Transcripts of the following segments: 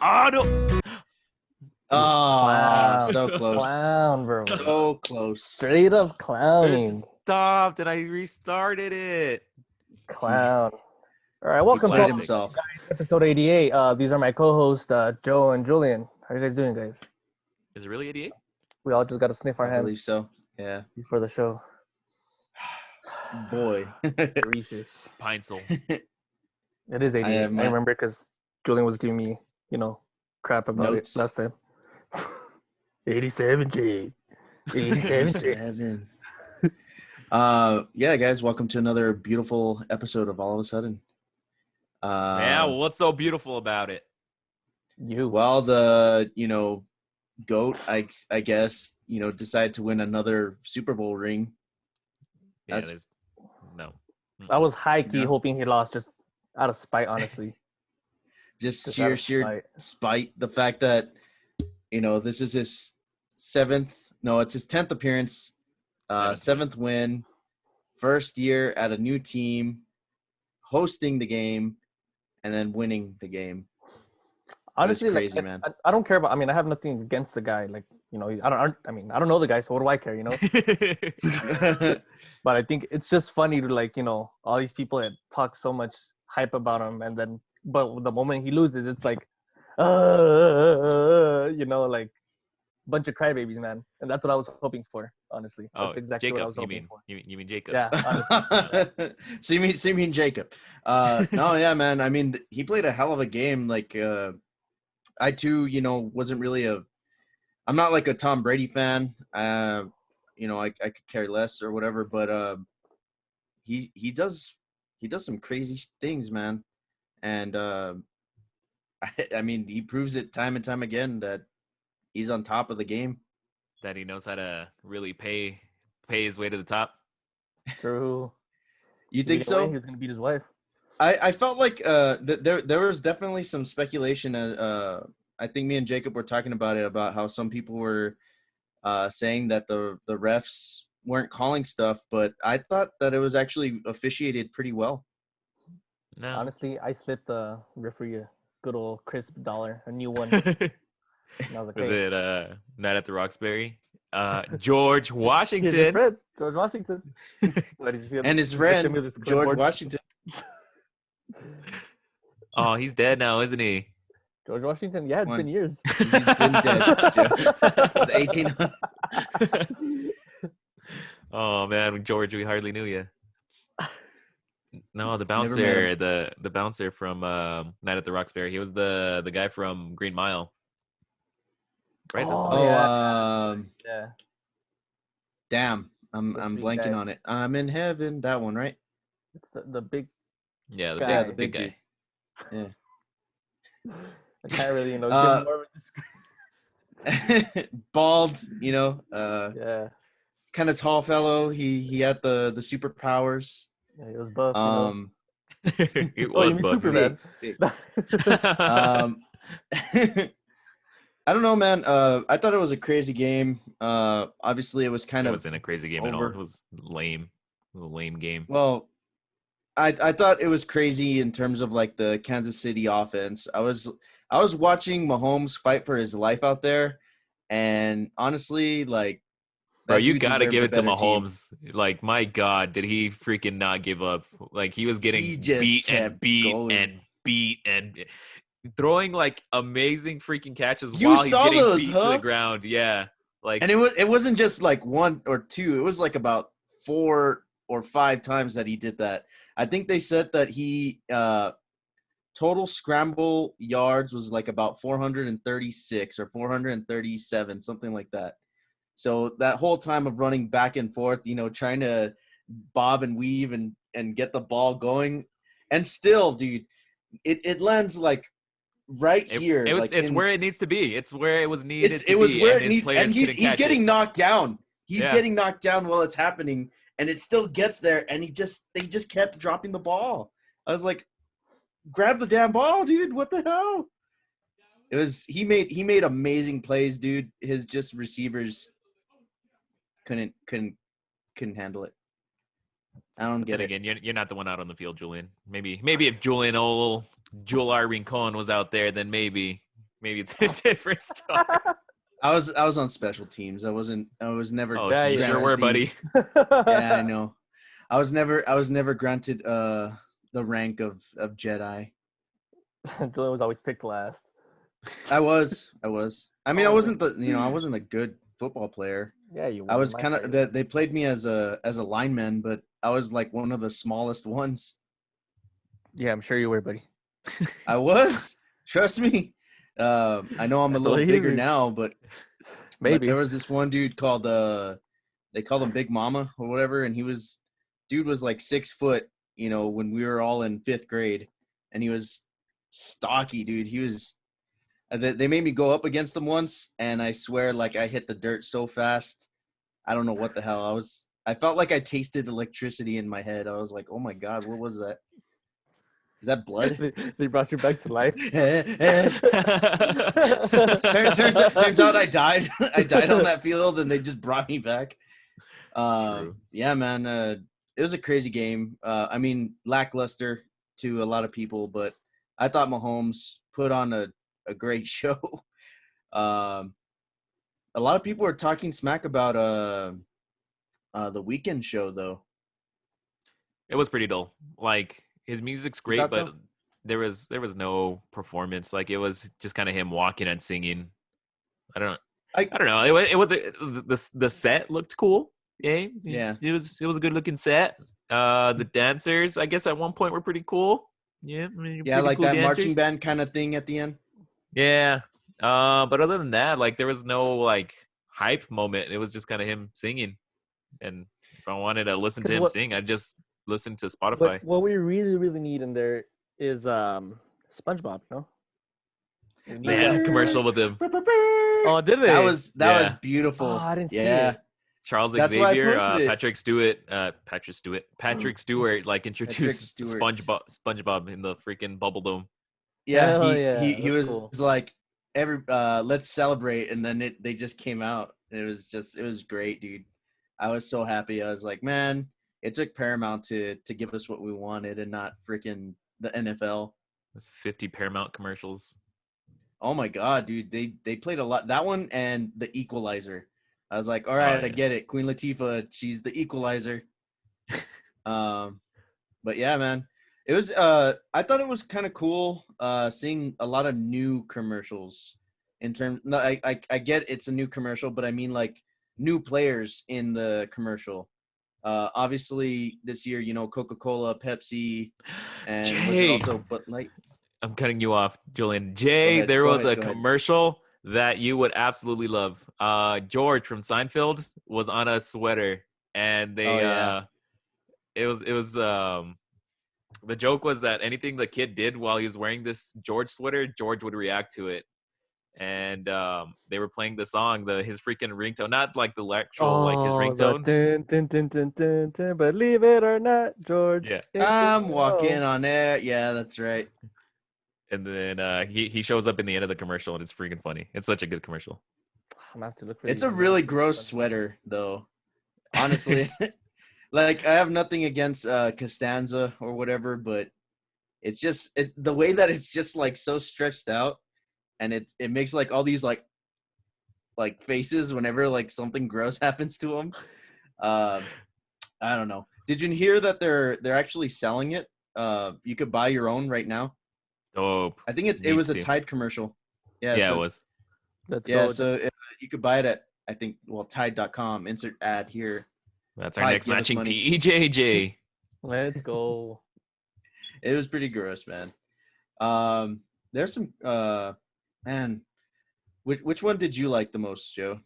Oh, no. Oh, Clown. so close. Clown, bro. So close. Straight up It clowning. stopped, and I restarted it. Clown. All right, He welcome to played himself. episode 88. These are my co-hosts, Joe and Julian. How are you guys doing, guys? Is it really 88? We all just got to sniff our I believe hands so. Yeah. before the show. Boy. Gracious. Pine Sol. It is 88. I remember because Julian was giving me, crap about Notes. it last time. 87, Jade. 87. Yeah, guys, welcome to another beautiful episode of All of a Sudden. Yeah, well, what's so beautiful about it? Well, the GOAT, I guess, decided to win another Super Bowl ring. Yeah, there's no. I was high-key hoping he lost just out of spite, honestly. just sheer spite. The fact that, this is his it's his 10th appearance, seventh win, first year at a new team, hosting the game, and then winning the game. Honestly, crazy, man. I don't care about. I mean, I have nothing against the guy. Like, I don't know the guy, so what do I care? But I think it's just funny to all these people that talk so much hype about him, and then but the moment he loses, it's like, like bunch of crybabies, man. And that's what I was hoping for, honestly. That's exactly Jacob, what I was hoping for. You mean Jacob? Yeah, honestly. So you mean Jacob? No, yeah, man. I mean, he played a hell of a game. Like, I too, wasn't really I'm not like a Tom Brady fan. I could care less or whatever, but he does some crazy things, man. And I mean, he proves it time and time again that he's on top of the game. That he knows how to really pay his way to the top. True. You think so? He was gonna beat his wife. I felt like there was definitely some speculation. I think me and Jacob were talking about it, about how some people were saying that the refs weren't calling stuff, but I thought that it was actually officiated pretty well. No. Honestly, I slipped the referee a good old crisp $1, a new one. Was it Night at the Roxbury? George Washington. His friend, George Washington. And his friend, George Washington. Oh, he's dead now, isn't he? George Washington? Yeah, it's been years. He's been dead since 1800. Oh, man, George, we hardly knew you. No, the bouncer, the bouncer from Night at the Roxbury. He was the guy from Green Mile. Right? Yeah. Damn, I'm blanking on it. I'm in heaven. That one, right? It's the big. Yeah, the big guy. Yeah. I can't really, give more of bald, yeah. Kind of tall fellow. He had the superpowers. Yeah, he was buff. He was buff. Superman. Big. I don't know, man. I thought it was a crazy game. Obviously, it was kind of. It wasn't a crazy game at all. It was lame. A lame game. Well, I thought it was crazy in terms of like the Kansas City offense. I was watching Mahomes fight for his life out there, and honestly, like, bro, you gotta give it to Mahomes. Team. Like, my God, did he freaking not give up? Like, he was getting beat and throwing like amazing freaking catches while he's getting beat to the ground. Yeah, like, and it wasn't just like one or two. It was like about 4 or 5 times that he did that. I think they said that he total scramble yards was like about 436 or 437, something like that. So that whole time of running back and forth, trying to bob and weave and get the ball going, and still, dude, it lands like right here. It's where it needs to be. It's where it was needed. It was where it needs, and he's getting knocked down. He's getting knocked down while it's happening, and it still gets there, and they just kept dropping the ball. I was like, grab the damn ball, dude. What the hell? It was he made amazing plays, dude. His just receivers couldn't handle it. I don't get it. Again, you're not the one out on the field, Julian. Maybe if Joel Irene Cohen was out there, then maybe maybe it's a different story. I was on special teams. I was never. Oh, Yeah, you you sure granted were, the- buddy. Yeah, I know. I was never granted the rank of Jedi. Dylan was always picked last. I was. I mean, I Oh, wasn't I wasn't a good football player. Yeah, you were. I was My kind favorite. of that they played me as a lineman, but I was like one of the smallest ones. Yeah, I'm sure you were, buddy. I was. Trust me. I know I'm a I little believe bigger you. now, but Maybe. there was this one dude called they called him Big Mama or whatever, and dude was like 6 foot, when we were all in 5th grade, and he was stocky, dude. He was. They made me go up against him once, and I swear, like I hit the dirt so fast. I don't know what the hell. I felt like I tasted electricity in my head. I was like, oh my God, what was that? Is that blood? They brought you back to life. turns out I died. I died on that field, and they just brought me back. True. Yeah, man. It was a crazy game. I mean, lackluster to a lot of people, but I thought Mahomes put on a great show. A lot of people are talking smack about the Weeknd show, though. It was pretty dull. Like his music's You great, thought but so? there was no performance. Like it was just kind of him walking and singing. I don't know. It was the set looked cool. Yeah, Yeah. It was a good looking set. The dancers, I guess, at one point were pretty cool. Yeah, I mean, Yeah, pretty like cool that dancers. marching band kind of thing at the end. Yeah. But other than that, like there was no like hype moment. It was just kind of him singing. And if I wanted to listen to 'Cause him what- sing, I'd just listen to Spotify. But what we really, really need in there is SpongeBob, no? We need They had a that. commercial with him. Oh, did they? That was Yeah. beautiful. Oh, I didn't see Yeah. it. Charles That's why I Xavier, posted it. Patrick Stewart, like introduced Stewart. SpongeBob in the freaking Bubble Dome. Yeah, Hell he yeah, he that's was cool. like let's celebrate, and then they just came out. And it was great, dude. I was so happy. I was like, man, it took Paramount to give us what we wanted and not freaking the NFL. 50 Paramount commercials. Oh my God, dude. They played a lot. That one and the Equalizer. I was like, all right, I yeah. get it. Queen Latifah, she's the Equalizer. But yeah, man. It was I thought it was kind of cool seeing a lot of new commercials in terms no, I get it's a new commercial, but I mean like new players in the commercial. Obviously this year, Coca-Cola, Pepsi, and was it Jay. also Bud Light? I'm cutting you off, Julian. Jay, ahead, there go was ahead, a go ahead. commercial that you would absolutely love. George from Seinfeld was on a sweater, and they Oh, yeah. it was the joke was that anything the kid did while he was wearing this George sweater, George would react to it. And they were playing the song, his freaking ringtone, not like the actual like his ringtone. Dun, dun, dun, dun, dun, dun, believe it or not, George. Yeah. I'm walking on air. Yeah, that's right. And then he shows up in the end of the commercial, and it's freaking funny. It's such a good commercial. I'm gonna have to look for It's these. a really gross sweater, though. Honestly, like I have nothing against Costanza or whatever, but it's the way that it's just like so stretched out, and it makes like all these like faces whenever like something gross happens to them. I don't know. Did you hear that they're actually selling it? You could buy your own right now. Dope. I think it Needs was a to. Tide commercial. Yeah, so, it was. Let's Yeah, go. so you could buy it at I think Tide.com. Insert ad here. That's our Tide, next give us matching money. PJJ. Let's go. It was pretty gross, man. There's some man. Which one did you like the most, Joe?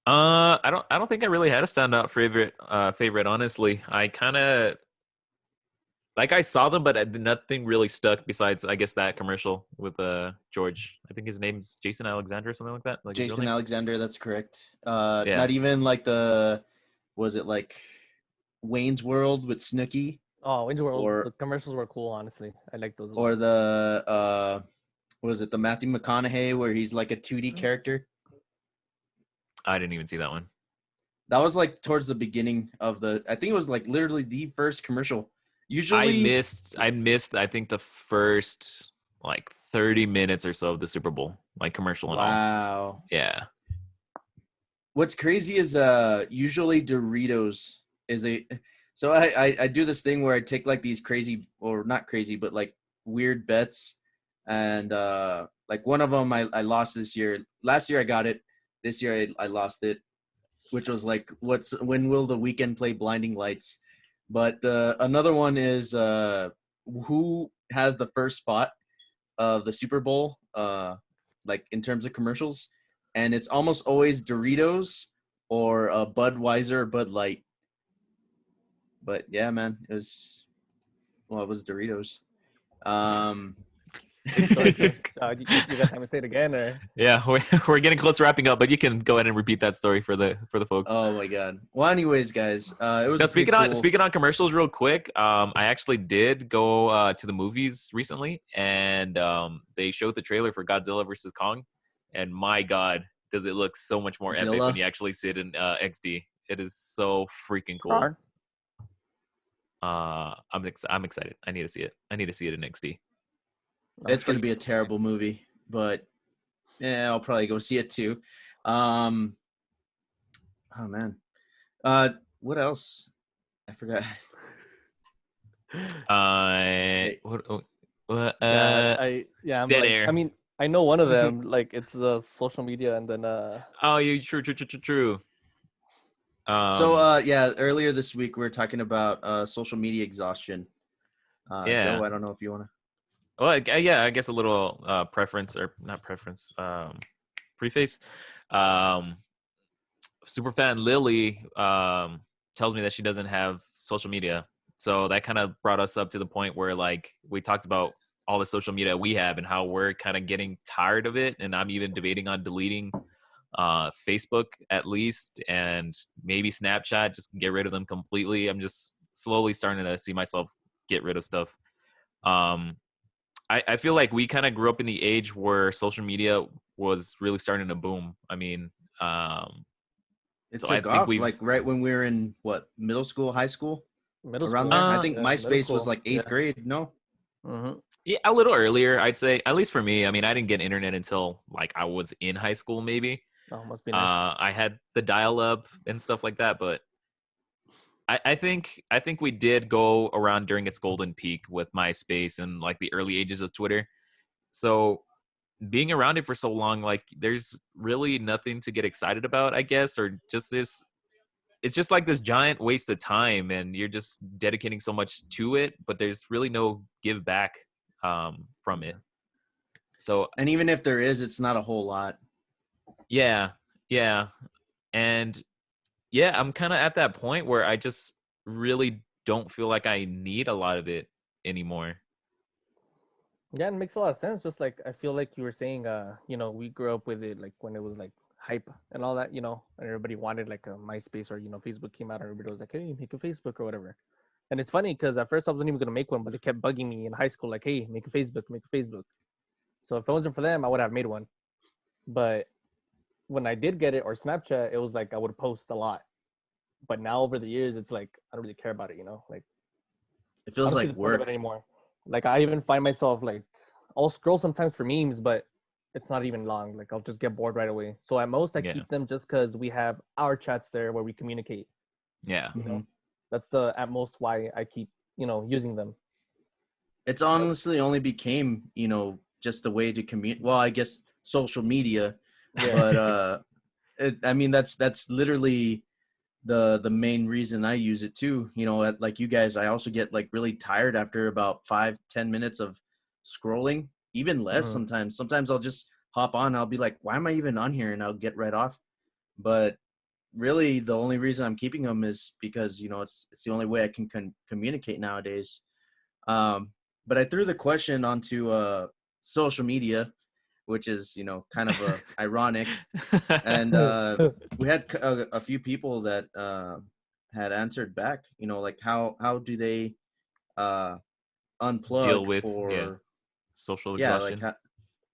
I don't think I really had a standout favorite. Honestly, I kind of like I saw them, but nothing really stuck besides I guess that commercial with George. I think his name's Jason Alexander or something like that. Like his real Jason name? Alexander, that's correct. Yeah. Not even like was it like Wayne's World with Snooki Oh, Wayne's World. Or- The commercials were cool, honestly. I like those. a lot. or the was it the Matthew McConaughey where he's like a 2D character? I didn't even see that one. That was like towards the beginning of I think it was like literally the first commercial. Usually I missed I think the first like 30 minutes or so of the Super Bowl, like commercial and all. Wow. Yeah. What's crazy is usually Doritos is a so I do this thing where I take like these crazy, or not crazy, but like weird bets, and like one of them I lost this year. Last year I got it. This year I lost it, which was like when will the Weeknd play Blinding Lights? But another one is who has the first spot of the Super Bowl, like in terms of commercials, and it's almost always Doritos or Budweiser or Bud Light. But yeah, man, it was Doritos. Um, Good choices. You got time to say it again, or Yeah, we're getting close to wrapping up, but you can go ahead and repeat that story for the folks. oh my god. Well, anyways, guys, it was Now, a pretty cool. speaking on commercials, real quick, I actually did go to the movies recently, and they showed the trailer for Godzilla versus Kong, and my God, does it look so much more epic when Zilla. you actually see it in XD. It is so freaking cool. Ron? I'm excited. I need to see it. I need to see it in XD. It's gonna be a terrible movie, but yeah, I'll probably go see it too. Oh man, what else? I forgot. I'm Dead like, air. I mean, I know one of them. Like, it's the social media, and then Oh, you true. So yeah, earlier this week we were talking about social media exhaustion. Yeah. Joe, I don't know if you want to. Well, yeah, I guess a little preference, or not preference, preface. Superfan Lily tells me that she doesn't have social media, so that kind of brought us up to the point where like we talked about all the social media we have and how we're kind of getting tired of it, and I'm even debating on deleting Facebook at least, and maybe Snapchat, just get rid of them completely. I'm just slowly starting to see myself get rid of stuff. I feel like we kind of grew up in the age where social media was really starting to boom. I mean, It so I took think off we've like right when we were in what, middle school, high school, middle around school. there. I think Yeah, middle MySpace was school. like eighth Yeah. grade. No, Mm-hmm. yeah, a little earlier, I'd say, at least for me. I mean, I didn't get internet until like I was in high school, maybe. Oh, must be nice. I had the dial-up and stuff like that, but I think we did go around during its golden peak with MySpace and like the early ages of Twitter. So being around it for so long, like there's really nothing to get excited about, I guess, or just this. It's just like this giant waste of time, and you're just dedicating so much to it, but there's really no give back from it. So and even if there is, it's not a whole lot. yeah, yeah, and yeah, I'm kind of at that point where I just really don't feel like I need a lot of it anymore. Yeah, it makes a lot of sense. Just like I feel like you were saying, we grew up with it like when it was like hype and all that, and everybody wanted like a MySpace or Facebook came out and everybody was like, hey, make a Facebook or whatever. And it's funny because at first I wasn't even gonna make one, but they kept bugging me in high school, like, hey, make a Facebook, make a Facebook. So if it wasn't for them, I would have made one. But when I did get it, or Snapchat, it was like I would post a lot. But now over the years, it's like I don't really care about it, Like It I feels don't see like the point of work. it anymore. Like I even find myself like I'll scroll sometimes for memes, but it's not even long. Like I'll just get bored right away. So at most I Yeah, keep them just because we have our chats there where we communicate. yeah, You Mhm. know, that's the at most why I keep using them. It's honestly only became, just a way to communicate. Well, I guess social media, Yeah. but I mean that's literally the main reason I use it too. Like you guys, I also get like really tired after about 5-10 minutes of scrolling, even less Mm-hmm. sometimes. Sometimes I'll just hop on. I'll be like, why am I even on here? And I'll get right off. But really, the only reason I'm keeping them is because it's the only way I can communicate nowadays. Um, but I threw the question onto social media, which is kind of ironic, and we had a few people that had answered back. Like how do they uh, deal unplug with for social yeah, like exhaustion.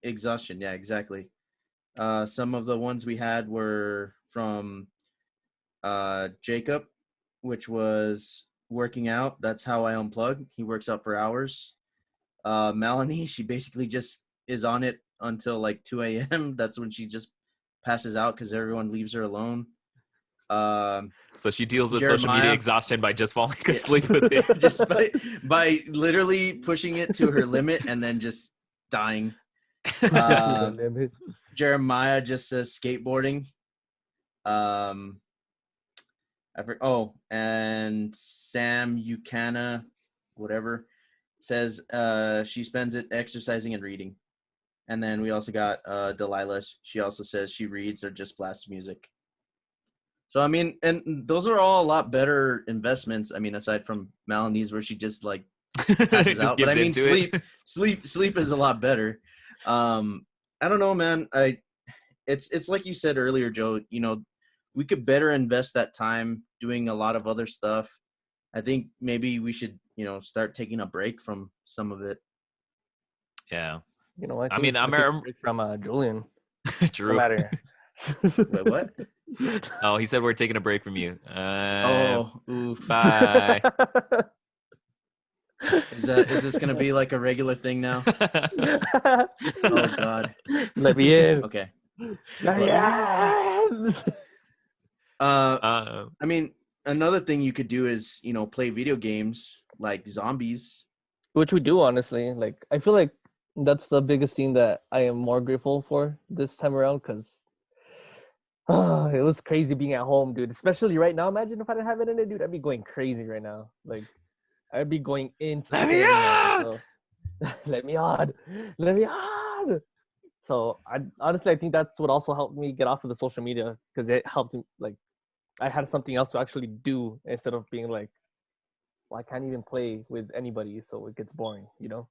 exhaustion. Yeah, exactly. Some of the ones we had were from Jacob, which was working out. That's how I unplug. He works out for hours. Melanie, she basically just is on it until like 2 a.m. That's when she just passes out because everyone leaves her alone. So she deals with social media Jeremiah, exhaustion by just falling yeah, asleep with it. just by literally pushing it to her limit and then just dying. The limit. Jeremiah just says skateboarding. Um, and Sam Ucana, whatever, says she spends it exercising and reading. And then we also got Delilah. She also says she reads or just blasts music. So I mean, and those are all a lot better investments. I mean, aside from Melanie's, where she just like passes Just out. But I gives mean, into it. sleep is a lot better. I don't know, man. It's like you said earlier, Joe. You know, we could better invest that time doing a lot of other stuff. I think maybe we should, start taking a break from some of it. Yeah. You know, I I think mean, we should take a break from Julian. No True. matter. Wait, what? Oh, he said we're taking a break from you. Oof. Bye. Is this gonna be like a regular thing now? Oh God. Let me in. Okay. Let me in. I mean, another thing you could do is, play video games like zombies. Which we do, honestly. Like, I feel like that's the biggest thing that I am more grateful for this time around, because it was crazy being at home, dude. Especially right now. Imagine if I didn't have it in it, dude. I'd be going crazy right now. Like, I'd be going into Let me scary mode. out! So, let me on. Let me on. So, I think that's what also helped me get off of the social media, because it helped me, like, I had something else to actually do instead of being like, well, I can't even play with anybody, so it gets boring, you know?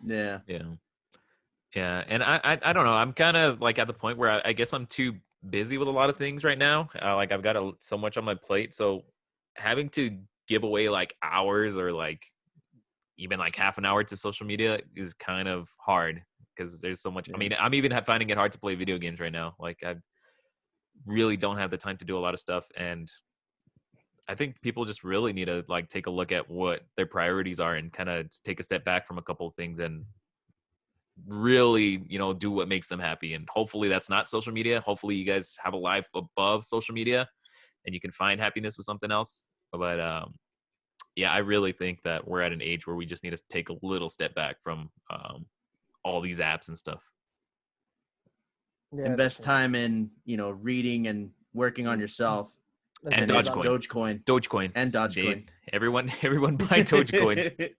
Yeah. Yeah. And I don't know. I'm kind of like at the point where I guess I'm too busy with a lot of things right now. Like I've got so much on my plate. So having to give away like hours or like even like half an hour to social media is kind of hard because there's so much. Yeah. I mean, I'm even finding it hard to play video games right now. Like I really don't have the time to do a lot of stuff. And I think people just really need to like take a look at what their priorities are and kind of take a step back from a couple of things and really, do what makes them happy. And hopefully that's not social media. Hopefully you guys have a life above social media and you can find happiness with something else. But yeah, I really think that we're at an age where we just need to take a little step back from all these apps and stuff. Yeah, Invest definitely. time in, reading and working on yourself. And Dogecoin. Dogecoin. And Dogecoin. Everyone buy Dogecoin. As it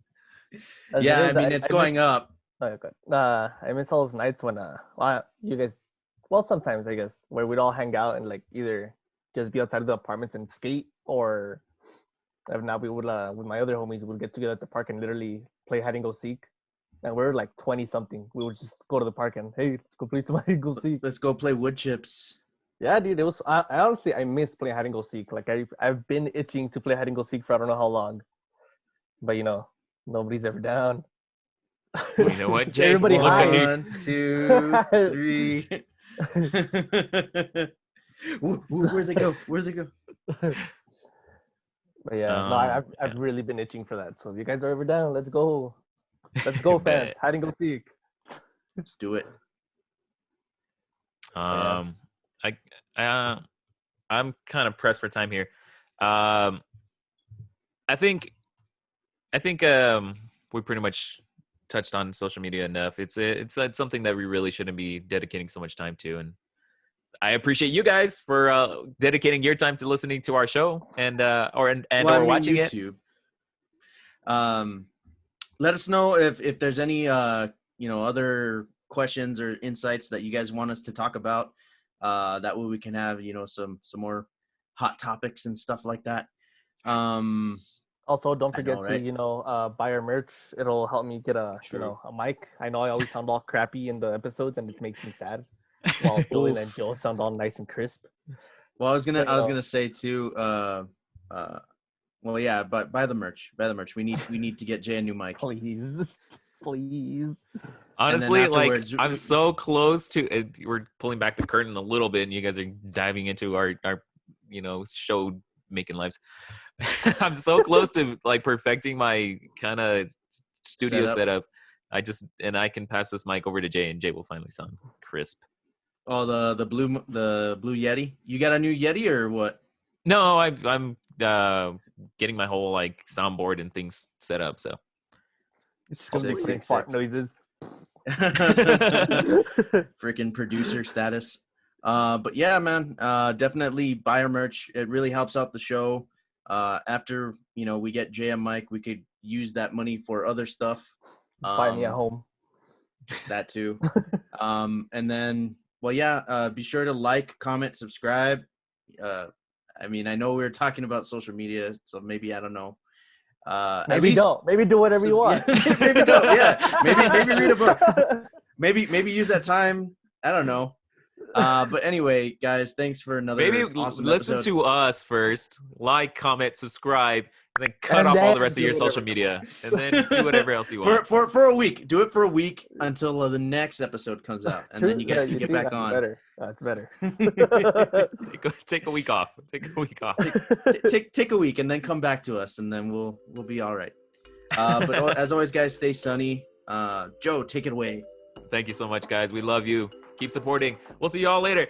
Yeah, I is, mean, it's going up. Oh, good. I miss all those nights when you guys, well, sometimes I guess, where we'd all hang out and like either just be outside of the apartments and skate, or if not, we would with my other homies, we'd get together at the park and literally play hide and go seek. And we're like 20 something. We would just go to the park and, hey, let's go play some hide and go seek. Let's go play wood chips. Yeah, dude, it was. I honestly, I miss playing hide and go seek. Like I've been itching to play hide and go seek for I don't know how long, but nobody's ever down. Well, you know what, Jay? Everybody Look at high. me. 1, 2, 3. Where'd they go? But yeah, no, I've Yeah. really been itching for that. So if you guys are ever down, let's go. Let's go, fans. Bet. Hide and go seek. Let's do it. I I'm kind of pressed for time here. I think we pretty much touched on social media enough. It's something that we really shouldn't be dedicating so much time to, and I appreciate you guys for dedicating your time to listening to our show and watching YouTube. Let us know if there's any other questions or insights that you guys want us to talk about. That way we can have some more hot topics and stuff like that. Also, don't forget right? to buy our merch. It'll help me get a True. a mic. I know I always sound all crappy in the episodes, and it makes me sad. While Julian and Joe sound all nice and crisp. Well, I was gonna say too. Well, yeah, but buy the merch. We need to get Jay a new mic. Please. Honestly, like I'm so close to. We're pulling back the curtain a little bit, and you guys are diving into our show making lives. I'm so close to like perfecting my kind of studio setup. I can pass this mic over to Jay, and Jay will finally sound crisp. Oh, the blue Yeti. You got a new Yeti or what? No, I'm getting my whole like soundboard and things set up. So It's just gonna be putting fart noises. Freaking producer status. But yeah, man, definitely buy our merch. It really helps out the show. After we get Jay and Mike, we could use that money for other stuff. Buy me a home. That too. And then, well, yeah, be sure to like, comment, subscribe. I mean, I know we were talking about social media, so maybe I don't know. Maybe don't. Maybe do whatever you want. Yeah, maybe don't. Yeah, maybe read a book. Maybe use that time. I don't know. But anyway, guys, thanks for another awesome listen episode. to us first. Like, comment, subscribe, and then cut off all the rest of your social media, and then do whatever else you want. For a week. Do it for a week until the next episode comes out, and then you guys can get back on. Better. That's better. Take a week off. Take a week off. Take a week, and then come back to us, and then we'll be all right. But as always, guys, stay sunny. Joe, take it away. Thank you so much, guys. We love you. Keep supporting. We'll see you all later.